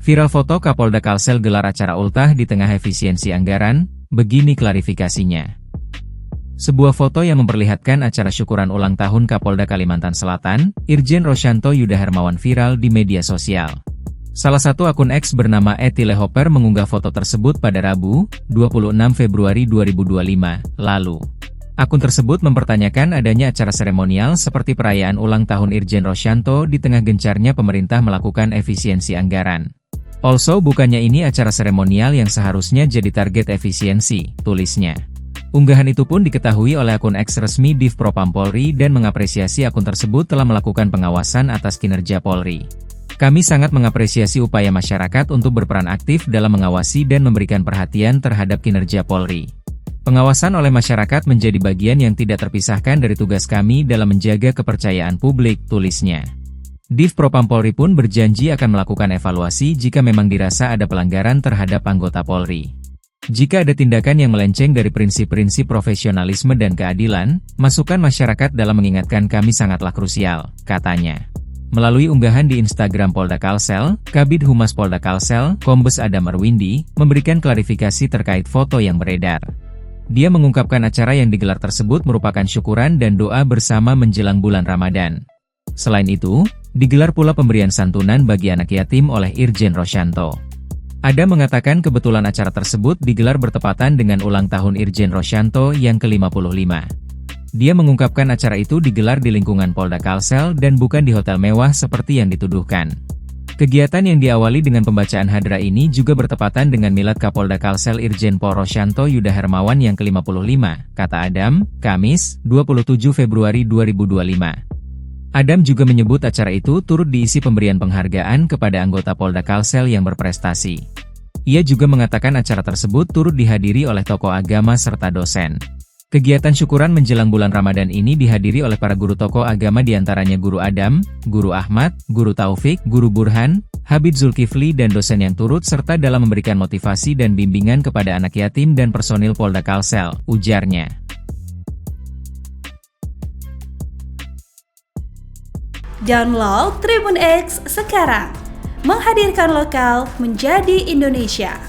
Viral foto Kapolda Kalsel gelar acara ultah di tengah efisiensi anggaran, begini klarifikasinya. Sebuah foto yang memperlihatkan acara syukuran ulang tahun Kapolda Kalimantan Selatan, Irjen Rosyanto Yuda Hermawan viral di media sosial. Salah satu akun X bernama @tilehoper mengunggah foto tersebut pada Rabu, 26 Februari 2025, lalu. Akun tersebut mempertanyakan adanya acara seremonial seperti perayaan ulang tahun Irjen Rosyanto di tengah gencarnya pemerintah melakukan efisiensi anggaran. Also, bukannya ini acara seremonial yang seharusnya jadi target efisiensi, tulisnya. Unggahan itu pun diketahui oleh akun X resmi Div Propam Polri dan mengapresiasi akun tersebut telah melakukan pengawasan atas kinerja Polri. Kami sangat mengapresiasi upaya masyarakat untuk berperan aktif dalam mengawasi dan memberikan perhatian terhadap kinerja Polri. Pengawasan oleh masyarakat menjadi bagian yang tidak terpisahkan dari tugas kami dalam menjaga kepercayaan publik, tulisnya. Div Propam Polri pun berjanji akan melakukan evaluasi jika memang dirasa ada pelanggaran terhadap anggota Polri. Jika ada tindakan yang melenceng dari prinsip-prinsip profesionalisme dan keadilan, masukan masyarakat dalam mengingatkan kami sangatlah krusial, katanya. Melalui unggahan di Instagram Polda Kalsel, Kabid Humas Polda Kalsel, Kombes Adam Erwindi, memberikan klarifikasi terkait foto yang beredar. Dia mengungkapkan acara yang digelar tersebut merupakan syukuran dan doa bersama menjelang bulan Ramadan. Selain itu, digelar pula pemberian santunan bagi anak yatim oleh Irjen Rosyanto. Adam mengatakan kebetulan acara tersebut digelar bertepatan dengan ulang tahun Irjen Rosyanto yang ke-55. Dia mengungkapkan acara itu digelar di lingkungan Polda Kalsel dan bukan di hotel mewah seperti yang dituduhkan. Kegiatan yang diawali dengan pembacaan hadra ini juga bertepatan dengan milad Kapolda Kalsel Irjen Pol Rosyanto Yuda Hermawan yang ke-55, kata Adam, Kamis, 27 Februari 2025. Adam juga menyebut acara itu turut diisi pemberian penghargaan kepada anggota Polda Kalsel yang berprestasi. Ia juga mengatakan acara tersebut turut dihadiri oleh tokoh agama serta dosen. Kegiatan syukuran menjelang bulan Ramadan ini dihadiri oleh para guru tokoh agama diantaranya Guru Adam, Guru Ahmad, Guru Taufik, Guru Burhan, Habib Zulkifli dan dosen yang turut serta dalam memberikan motivasi dan bimbingan kepada anak yatim dan personil Polda Kalsel, ujarnya. Download Tribun X sekarang, menghadirkan lokal menjadi Indonesia.